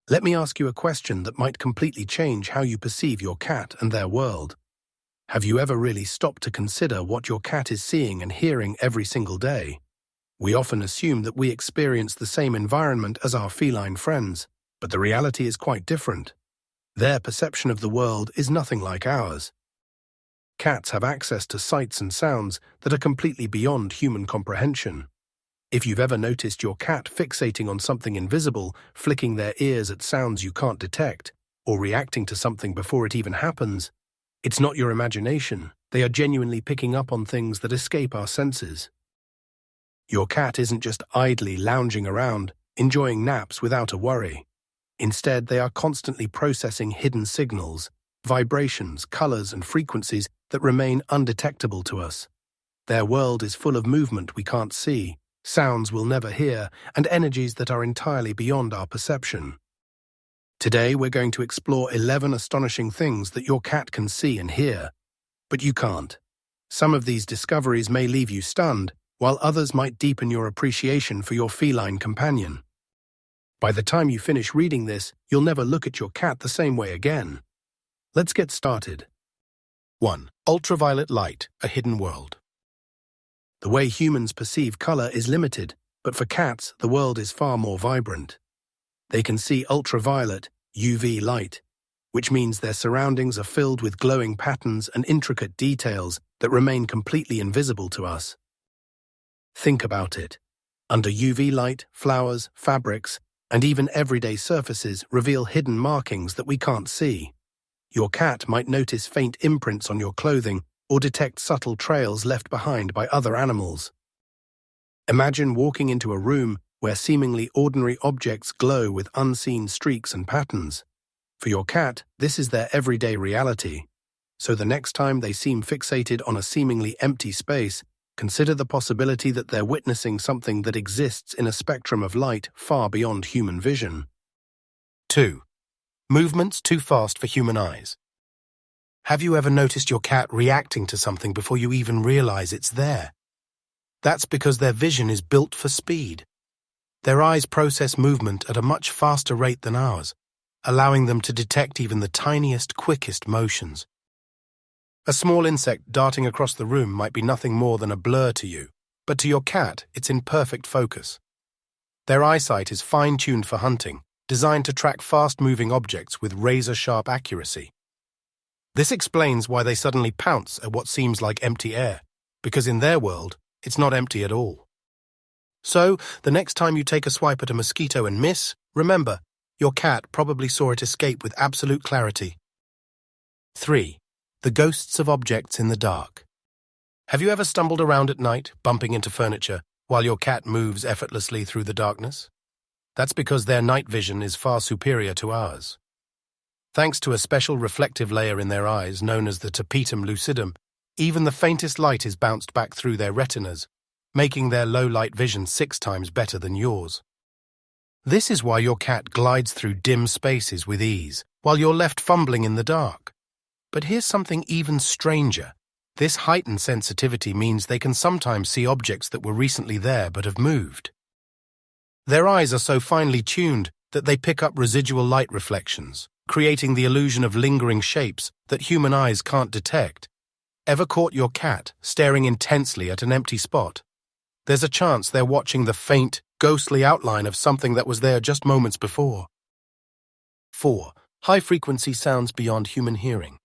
Let me ask you a question that might completely change how you perceive your cat and their world. Have you ever really stopped to consider what your cat is seeing and hearing every single day? We often assume that we experience the same environment as our feline friends, but the reality is quite different. Their perception of the world is nothing like ours. Cats have access to sights and sounds that are completely beyond human comprehension. If you've ever noticed your cat fixating on something invisible, flicking their ears at sounds you can't detect, or reacting to something before it even happens, it's not your imagination. They are genuinely picking up on things that escape our senses. Your cat isn't just idly lounging around, enjoying naps without a worry. Instead, they are constantly processing hidden signals, vibrations, colors, and frequencies that remain undetectable to us. Their world is full of movement we can't see, sounds we'll never hear, and energies that are entirely beyond our perception. Today, we're going to explore 11 astonishing things that your cat can see and hear, but you can't. Some of these discoveries may leave you stunned, while others might deepen your appreciation for your feline companion. By the time you finish reading this, you'll never look at your cat the same way again. Let's get started. 1. Ultraviolet light, a hidden world. The way humans perceive color is limited, but for cats, the world is far more vibrant. They can see ultraviolet, UV light, which means their surroundings are filled with glowing patterns and intricate details that remain completely invisible to us. Think about it. Under UV light, flowers, fabrics, and even everyday surfaces reveal hidden markings that we can't see. Your cat might notice faint imprints on your clothing or detect subtle trails left behind by other animals. Imagine walking into a room where seemingly ordinary objects glow with unseen streaks and patterns. For your cat, this is their everyday reality. So the next time they seem fixated on a seemingly empty space, consider the possibility that they're witnessing something that exists in a spectrum of light far beyond human vision. 2. Movements too fast for human eyes. Have you ever noticed your cat reacting to something before you even realize it's there? That's because their vision is built for speed. Their eyes process movement at a much faster rate than ours, allowing them to detect even the tiniest, quickest motions. A small insect darting across the room might be nothing more than a blur to you, but to your cat, it's in perfect focus. Their eyesight is fine-tuned for hunting, designed to track fast-moving objects with razor-sharp accuracy. This explains why they suddenly pounce at what seems like empty air, because in their world, it's not empty at all. So, the next time you take a swipe at a mosquito and miss, remember, your cat probably saw it escape with absolute clarity. 3. The ghosts of objects in the dark. Have you ever stumbled around at night, bumping into furniture, while your cat moves effortlessly through the darkness? That's because their night vision is far superior to ours. Thanks to a special reflective layer in their eyes known as the tapetum lucidum, even the faintest light is bounced back through their retinas, making their low-light vision 6 times better than yours. This is why your cat glides through dim spaces with ease, while you're left fumbling in the dark. But here's something even stranger. This heightened sensitivity means they can sometimes see objects that were recently there but have moved. Their eyes are so finely tuned that they pick up residual light reflections, creating the illusion of lingering shapes that human eyes can't detect. Ever caught your cat staring intensely at an empty spot? There's a chance they're watching the faint, ghostly outline of something that was there just moments before. 4. High-frequency sounds beyond human hearing.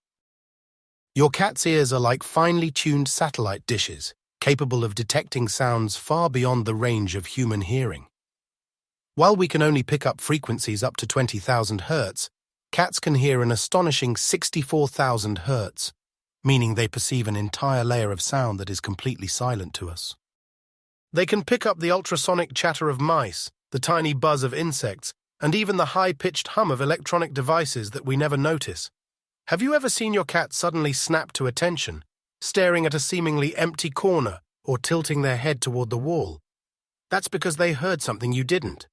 Your cat's ears are like finely tuned satellite dishes, capable of detecting sounds far beyond the range of human hearing. While we can only pick up frequencies up to 20,000 Hz, cats can hear an astonishing 64,000 Hz, meaning they perceive an entire layer of sound that is completely silent to us. They can pick up the ultrasonic chatter of mice, the tiny buzz of insects, and even the high-pitched hum of electronic devices that we never notice. Have you ever seen your cat suddenly snap to attention, staring at a seemingly empty corner or tilting their head toward the wall? That's because they heard something you didn't.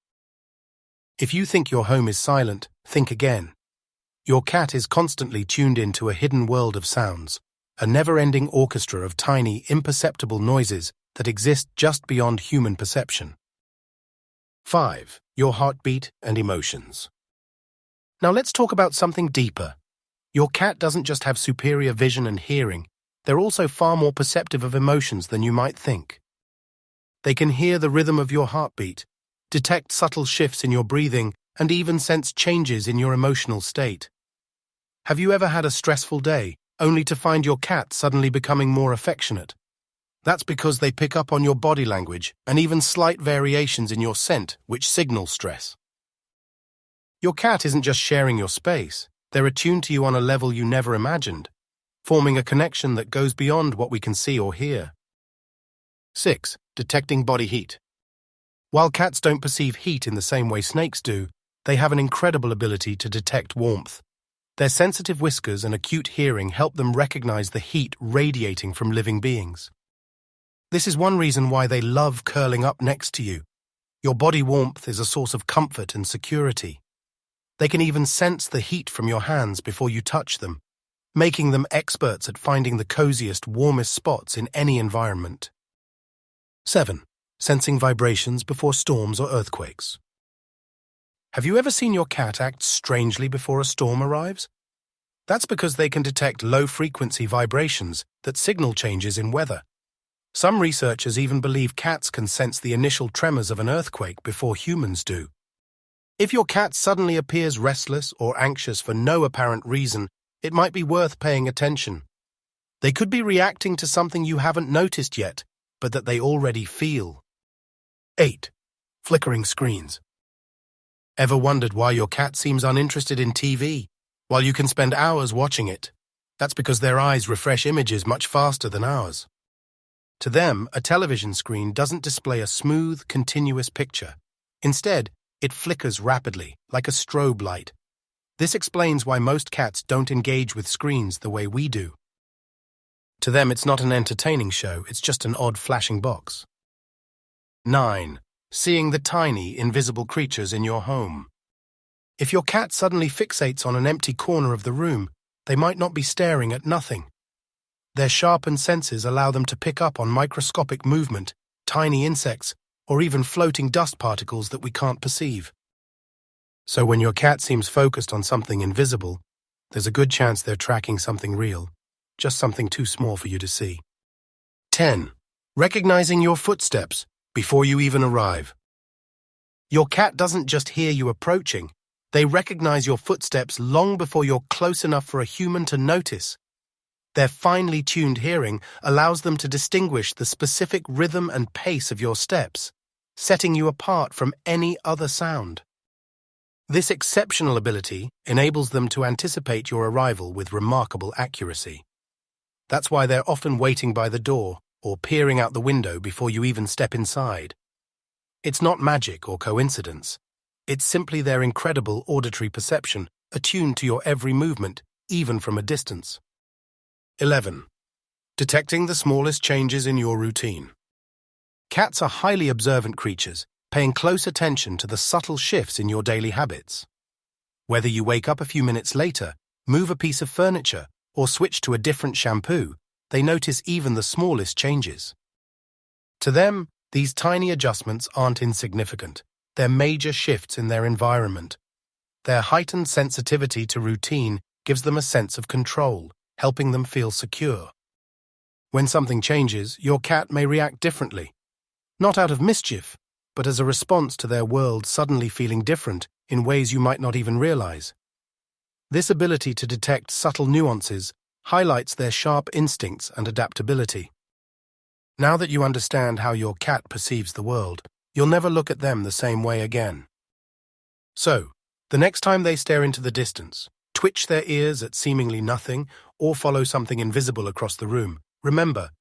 If you think your home is silent, think again. Your cat is constantly tuned into a hidden world of sounds, a never-ending orchestra of tiny, imperceptible noises that exist just beyond human perception. 5. Your heartbeat and emotions. Now let's talk about something deeper. Your cat doesn't just have superior vision and hearing, they're also far more perceptive of emotions than you might think. They can hear the rhythm of your heartbeat, detect subtle shifts in your breathing, and even sense changes in your emotional state. Have you ever had a stressful day, only to find your cat suddenly becoming more affectionate? That's because they pick up on your body language and even slight variations in your scent, which signal stress. Your cat isn't just sharing your space, they're attuned to you on a level you never imagined, forming a connection that goes beyond what we can see or hear. 6. Detecting body heat. While cats don't perceive heat in the same way snakes do, they have an incredible ability to detect warmth. Their sensitive whiskers and acute hearing help them recognize the heat radiating from living beings. This is one reason why they love curling up next to you. Your body warmth is a source of comfort and security. They can even sense the heat from your hands before you touch them, making them experts at finding the coziest, warmest spots in any environment. 7. Sensing vibrations before storms or earthquakes. Have you ever seen your cat act strangely before a storm arrives? That's because they can detect low-frequency vibrations that signal changes in weather. Some researchers even believe cats can sense the initial tremors of an earthquake before humans do. If your cat suddenly appears restless or anxious for no apparent reason, it might be worth paying attention. They could be reacting to something you haven't noticed yet, but that they already feel. 8. Flickering screens. Ever wondered why your cat seems uninterested in TV, while you can spend hours watching it? That's because their eyes refresh images much faster than ours. To them, a television screen doesn't display a smooth, continuous picture. Instead, it flickers rapidly, like a strobe light. This explains why most cats don't engage with screens the way we do. To them, it's not an entertaining show, it's just an odd flashing box. 9. Seeing the tiny, invisible creatures in your home. If your cat suddenly fixates on an empty corner of the room, they might not be staring at nothing. Their sharpened senses allow them to pick up on microscopic movement, tiny insects, or even floating dust particles that we can't perceive. So when your cat seems focused on something invisible, there's a good chance they're tracking something real, just something too small for you to see. 10. Recognizing your footsteps before you even arrive. Your cat doesn't just hear you approaching, they recognize your footsteps long before you're close enough for a human to notice. Their finely tuned hearing allows them to distinguish the specific rhythm and pace of your steps, setting you apart from any other sound. This exceptional ability enables them to anticipate your arrival with remarkable accuracy. That's why they're often waiting by the door or peering out the window before you even step inside. It's not magic or coincidence. It's simply their incredible auditory perception, attuned to your every movement, even from a distance. 11. Detecting the smallest changes in your routine. Cats are highly observant creatures, paying close attention to the subtle shifts in your daily habits. Whether you wake up a few minutes later, move a piece of furniture, or switch to a different shampoo, they notice even the smallest changes. To them, these tiny adjustments aren't insignificant. They're major shifts in their environment. Their heightened sensitivity to routine gives them a sense of control, helping them feel secure. When something changes, your cat may react differently. Not out of mischief, but as a response to their world suddenly feeling different in ways you might not even realize. This ability to detect subtle nuances highlights their sharp instincts and adaptability. Now that you understand how your cat perceives the world, you'll never look at them the same way again. So, the next time they stare into the distance, twitch their ears at seemingly nothing, or follow something invisible across the room, remember,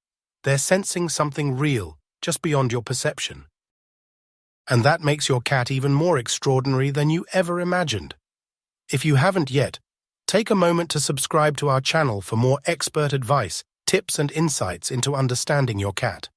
they're sensing something real, just beyond your perception. And that makes your cat even more extraordinary than you ever imagined. If you haven't yet, take a moment to subscribe to our channel for more expert advice, tips and insights into understanding your cat.